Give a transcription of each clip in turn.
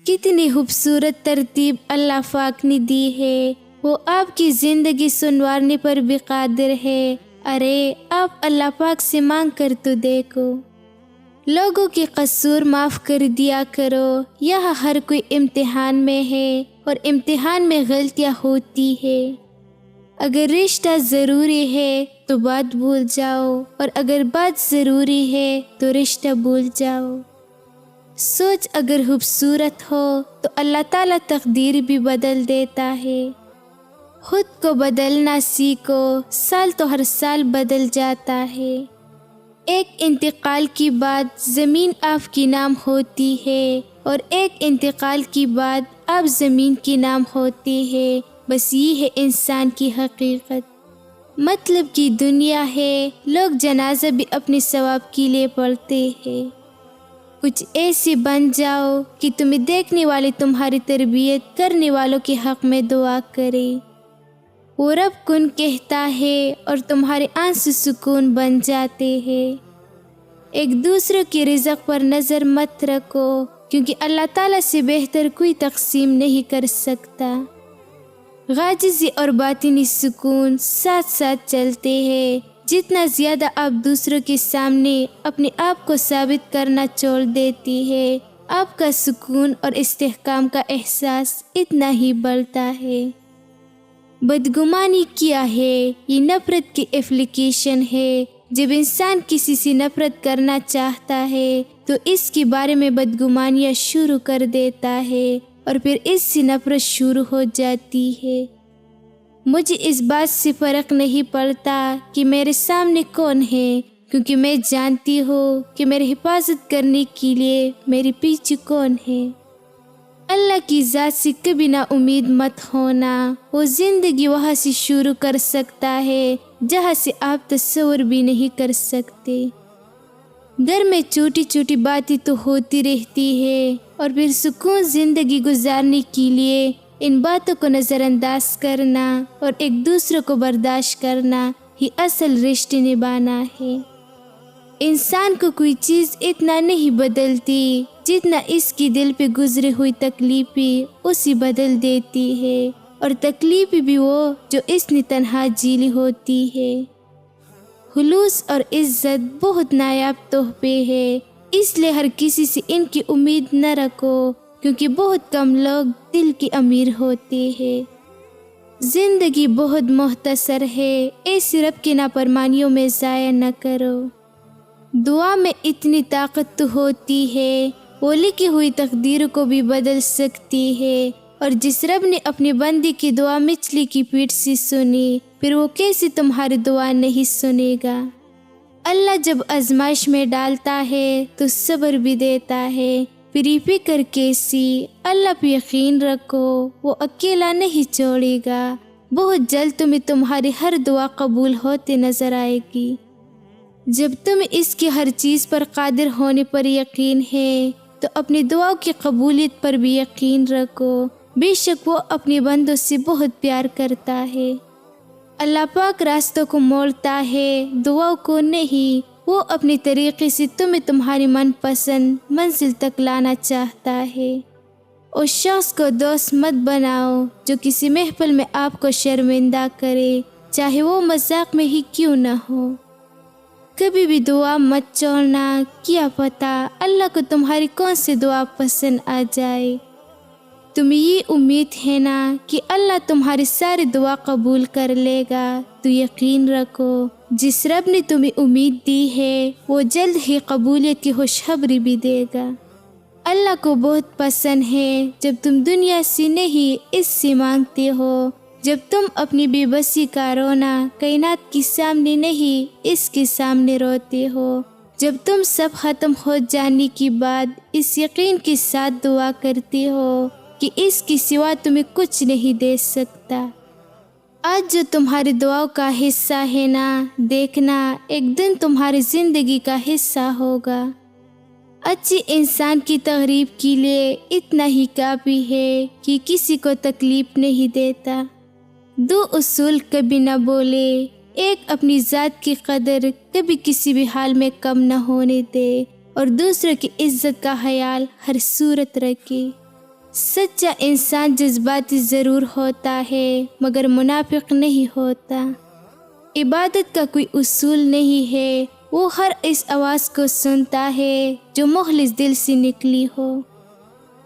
کتنی خوبصورت ترتیب اللہ پاک نے دی ہے، وہ آپ کی زندگی سنوارنے پر بھی قادر ہے۔ ارے آپ اللہ پاک سے مانگ کر تو دیکھو۔ لوگوں کے قصور معاف کر دیا کرو، یہاں ہر کوئی امتحان میں ہے اور امتحان میں غلطیاں ہوتی ہے۔ اگر رشتہ ضروری ہے تو بات بھول جاؤ، اور اگر بات ضروری ہے تو رشتہ بھول جاؤ۔ سوچ اگر خوبصورت ہو تو اللہ تعالیٰ تقدیر بھی بدل دیتا ہے۔ خود کو بدلنا سیکھو، سال تو ہر سال بدل جاتا ہے۔ ایک انتقال کی بعد زمین آپ کی نام ہوتی ہے، اور ایک انتقال کی بعد آپ زمین کی نام ہوتی ہے۔ بس یہ ہے انسان کی حقیقت۔ مطلب کی دنیا ہے، لوگ جنازہ بھی اپنے ثواب کے لیے پڑھتے ہیں۔ کچھ ایسے بن جاؤ کہ تمہیں دیکھنے والے تمہاری تربیت کرنے والوں کے حق میں دعا کرے۔ وہ رب کن کہتا ہے اور تمہارے آنسو سکون بن جاتے ہیں۔ ایک دوسرے کے رزق پر نظر مت رکھو، کیونکہ اللہ تعالیٰ سے بہتر کوئی تقسیم نہیں کر سکتا۔ عاجزی اور باطنی سکون ساتھ ساتھ چلتے ہیں۔ جتنا زیادہ آپ دوسروں کے سامنے اپنے آپ کو ثابت کرنا چھوڑ دیتی ہے، آپ کا سکون اور استحکام کا احساس اتنا ہی بڑھتا ہے۔ بدگمانی کیا ہے؟ یہ نفرت کی ایپلیکیشن ہے۔ جب انسان کسی سے نفرت کرنا چاہتا ہے تو اس کے بارے میں بدگمانیاں شروع کر دیتا ہے، اور پھر اس سے نفرت شروع ہو جاتی ہے۔ مجھے اس بات سے فرق نہیں پڑتا کہ میرے سامنے کون ہے، کیونکہ میں جانتی ہوں کہ میری حفاظت کرنے کے لیے میرے پیچھے کون ہے۔ اللہ کی ذات سے کبھی نا امید مت ہونا، وہ زندگی وہاں سے شروع کر سکتا ہے جہاں سے آپ تصور بھی نہیں کر سکتے۔ گھر میں چھوٹی چھوٹی باتیں تو ہوتی رہتی ہے، اور پھر سکون زندگی گزارنے کے لیے ان باتوں کو نظر انداز کرنا اور ایک دوسرے کو برداشت کرنا ہی اصل رشتے نبھانا ہے۔ انسان کو کوئی چیز اتنا نہیں بدلتی جتنا اس کی دل پہ گزری ہوئی تکلیفیں اسے بدل دیتی ہے، اور تکلیفیں بھی وہ جو اس نے تنہا جیلی ہوتی ہے۔ خلوص اور عزت بہت نایاب تحفے ہیں، اس لیے ہر کسی سے ان کی امید نہ رکھو، کیونکہ بہت کم لوگ دل کے امیر ہوتے ہیں۔ زندگی بہت مختصر ہے، ایسی رب کی نافرمانیوں میں ضائع نہ کرو۔ دعا میں اتنی طاقت تو ہوتی ہے، وہ لکھی ہوئی تقدیر کو بھی بدل سکتی ہے، اور جس رب نے اپنی بندی کی دعا مچھلی کی پیٹھ سے سنی، پھر وہ کیسے تمہاری دعا نہیں سنے گا۔ اللہ جب آزمائش میں ڈالتا ہے تو صبر بھی دیتا ہے، پھر یہ فکر کیسی؟ اللہ پہ یقین رکھو، وہ اکیلا نہیں چھوڑے گا۔ بہت جلد تمہیں تمہاری ہر دعا قبول ہوتے نظر آئے گی۔ جب تمہیں اس کی ہر چیز پر قادر ہونے پر یقین ہے تو اپنی دعاؤں کی قبولیت پر بھی یقین رکھو۔ بے شک وہ اپنے بندوں سے بہت پیار کرتا ہے۔ اللہ پاک راستوں کو موڑتا ہے، دعاؤں کو نہیں۔ وہ اپنے طریقے سے تمہیں تمہاری من پسند منزل تک لانا چاہتا ہے۔ اس شخص کو دوست مت بناؤ جو کسی محفل میں آپ کو شرمندہ کرے، چاہے وہ مذاق میں ہی کیوں نہ ہو۔ کبھی بھی دعا مت چھوڑنا، کیا پتہ اللہ کو تمہاری کون سی دعا پسند آ جائے۔ تمہیں یہ امید ہے نا کہ اللہ تمہاری ساری دعا قبول کر لے گا، تو یقین رکھو جس رب نے تمہیں امید دی ہے وہ جلد ہی قبولیت کی خوشخبری بھی دے گا۔ اللہ کو بہت پسند ہے جب تم دنیا سے نہیں اس سے مانگتے ہو، جب تم اپنی بے بسی کا رونا کائنات کے سامنے نہیں اس کے سامنے روتے ہو، جب تم سب ختم ہو جانے کے بعد اس یقین کے ساتھ دعا کرتے ہو کہ اس کے سوا تمہیں کچھ نہیں دے سکتا۔ آج جو تمہاری دعاؤں کا حصہ ہے نا، دیکھنا ایک دن تمہاری زندگی کا حصہ ہوگا۔ اچھے انسان کی تعریف کے لیے اتنا ہی کافی ہے کہ کسی کو تکلیف نہیں دیتا۔ دو اصول کبھی نہ بولے، ایک اپنی ذات کی قدر کبھی کسی بھی حال میں کم نہ ہونے دے، اور دوسروں کی عزت کا خیال ہر صورت رکھے۔ سچا انسان جذباتی ضرور ہوتا ہے مگر منافق نہیں ہوتا۔ عبادت کا کوئی اصول نہیں ہے، وہ ہر اس آواز کو سنتا ہے جو مخلص دل سے نکلی ہو۔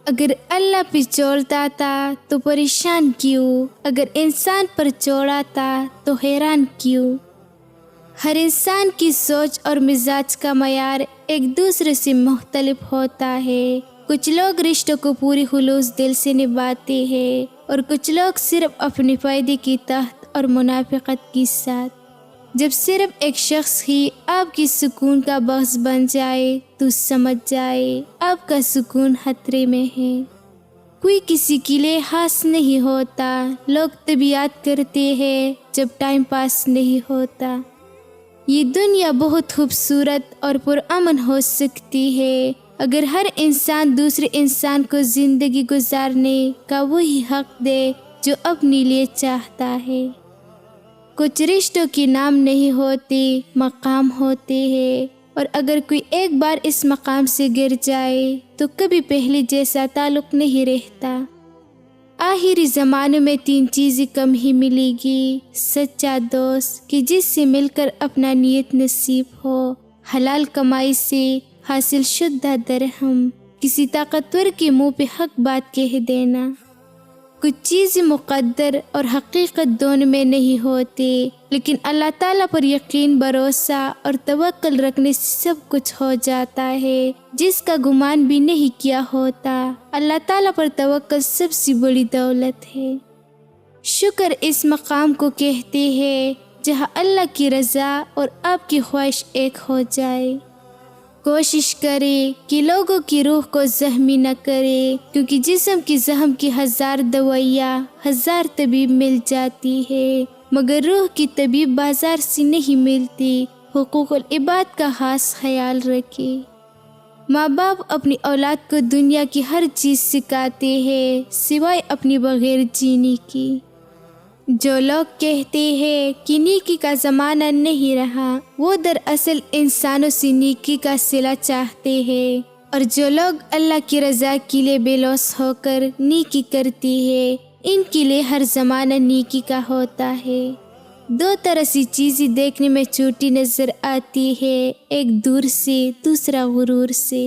اگر اللہ پہ چوڑتا تھا تو پریشان کیوں، اگر انسان پر چوڑاتا تو حیران کیوں۔ ہر انسان کی سوچ اور مزاج کا معیار ایک دوسرے سے مختلف ہوتا ہے۔ کچھ لوگ رشتوں کو پوری خلوص دل سے نبھاتے ہیں اور کچھ لوگ صرف اپنے فائدے کی تحت اور منافقت کے ساتھ۔ جب صرف ایک شخص ہی آپ کی سکون کا باعث بن جائے تو سمجھ جائے آپ کا سکون خطرے میں ہے۔ کوئی کسی کے لیے خاص نہیں ہوتا، لوگ طبیعت کرتے ہیں جب ٹائم پاس نہیں ہوتا۔ یہ دنیا بہت خوبصورت اور پرامن ہو سکتی ہے اگر ہر انسان دوسرے انسان کو زندگی گزارنے کا وہی حق دے جو اپنے لیے چاہتا ہے۔ کچھ رشتوں کے نام نہیں ہوتے، مقام ہوتے ہیں، اور اگر کوئی ایک بار اس مقام سے گر جائے تو کبھی پہلے جیسا تعلق نہیں رہتا۔ آخری زمانے میں 3 چیزیں کم ہی ملے گی: سچا دوست کہ جس سے مل کر اپنا نیت نصیب ہو، حلال کمائی سے حاصل شدہ درہم، کسی طاقتور کے منہ پہ حق بات کہہ دینا۔ کچھ چیزیں مقدر اور حقیقت دونوں میں نہیں ہوتے، لیکن اللہ تعالیٰ پر یقین، بھروسہ اور توکل رکھنے سے سب کچھ ہو جاتا ہے۔ جس کا گمان بھی نہیں کیا ہوتا، اللہ تعالیٰ پر توکل سب سے بڑی دولت ہے۔ شکر اس مقام کو کہتے ہیں جہاں اللہ کی رضا اور آپ کی خواہش ایک ہو جائے۔ کوشش کرے کہ لوگوں کی روح کو زخمی نہ کرے، کیونکہ جسم کی زخم کی 1000 دوائیاں 1000 طبیب مل جاتی ہے، مگر روح کی طبیب بازار سے نہیں ملتی۔ حقوق العباد کا خاص خیال رکھے۔ ماں باپ اپنی اولاد کو دنیا کی ہر چیز سکھاتے ہیں سوائے اپنی بغیر جینے کی۔ جو لوگ کہتے ہیں کہ نیکی کا زمانہ نہیں رہا، وہ دراصل انسانوں سے نیکی کا صلہ چاہتے ہیں، اور جو لوگ اللہ کی رضا کے لیے بے لوث ہو کر نیکی کرتی ہے، ان کے لیے ہر زمانہ نیکی کا ہوتا ہے۔ 2 طرح سے چیزیں دیکھنے میں چھوٹی نظر آتی ہے، ایک دور سے، دوسرا غرور سے۔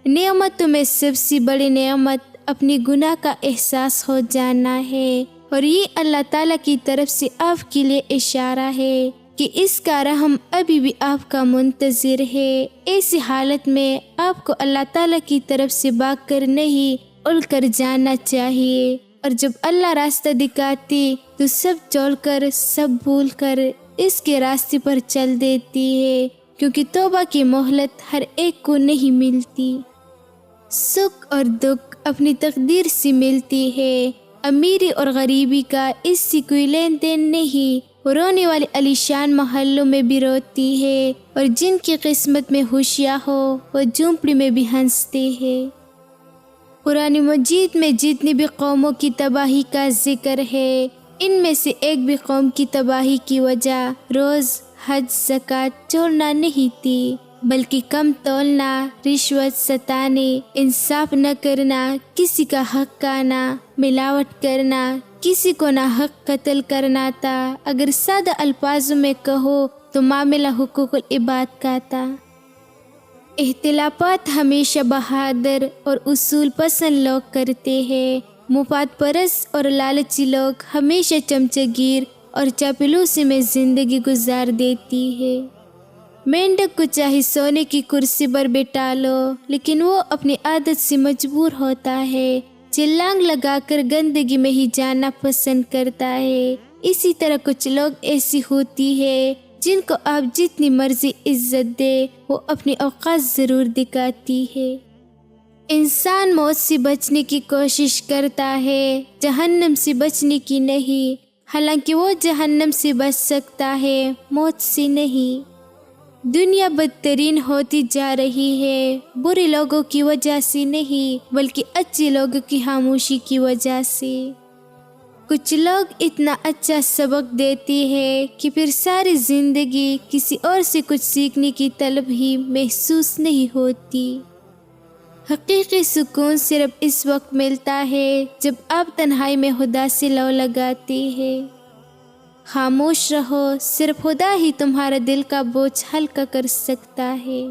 نعمتوں میں سب سے بڑی نعمت اپنے گناہ کا احساس ہو جانا ہے، اور یہ اللہ تعالیٰ کی طرف سے آپ کے لیے اشارہ ہے کہ اس کا رحم ابھی بھی آپ کا منتظر ہے۔ ایسی حالت میں آپ کو اللہ تعالیٰ کی طرف سے بھاگ کر نہیں، اڑ کر جانا چاہیے، اور جب اللہ راستہ دکھاتی تو سب چھوڑ کر، سب بھول کر اس کے راستے پر چل دیتی ہے، کیونکہ توبہ کی مہلت ہر ایک کو نہیں ملتی۔ سکھ اور دکھ اپنی تقدیر سے ملتی ہے، امیری اور غریبی کا اس سے کوئی لین دین نہیں۔ وہ رونے والے علیشان محلوں میں بھی روتی ہے، اور جن کی قسمت میں خوشیاں ہو وہ جھونپڑی میں بھی ہنستے ہیں۔ قرآن مجید میں جتنی بھی قوموں کی تباہی کا ذکر ہے، ان میں سے ایک بھی قوم کی تباہی کی وجہ روز، حج، زکوٰۃ چھوڑنا نہیں تھی، بلکہ کم تولنا، رشوت ستانے، انصاف نہ کرنا، کسی کا حق کھانا، ملاوٹ کرنا، کسی کو ناحق قتل کرنا تھا۔ اگر سادہ الفاظوں میں کہو تو معاملہ حقوق العباد کا تھا۔ اختلافات ہمیشہ بہادر اور اصول پسند لوگ کرتے ہیں، مفاد پرست اور لالچی لوگ ہمیشہ چمچہ گیر اور چاپلوسی میں زندگی گزار دیتی ہے۔ مینڈک کو چاہے سونے کی کرسی پر بٹھا لو، لیکن وہ اپنی عادت سے مجبور ہوتا ہے، چھلانگ لگا کر گندگی میں ہی جانا پسند کرتا ہے۔ اسی طرح کچھ لوگ ایسی ہوتی ہے جن کو آپ جتنی مرضی عزت دے، وہ اپنی اوقات ضرور دکھاتی ہے۔ انسان موت سے بچنے کی کوشش کرتا ہے، جہنم سے بچنے کی نہیں، حالانکہ وہ جہنم سے بچ سکتا ہے، موت سے نہیں۔ دنیا بدترین ہوتی جا رہی ہے، برے لوگوں کی وجہ سے نہیں، بلکہ اچھے لوگوں کی خاموشی کی وجہ سے۔ کچھ لوگ اتنا اچھا سبق دیتے ہیں کہ پھر ساری زندگی کسی اور سے کچھ سیکھنے کی طلب ہی محسوس نہیں ہوتی۔ حقیقی سکون صرف اس وقت ملتا ہے جب آپ تنہائی میں خدا سے لو لگاتی ہے۔ خاموش رہو، صرف خدا ہی تمہارا دل کا بوجھ ہلکا کر سکتا ہے۔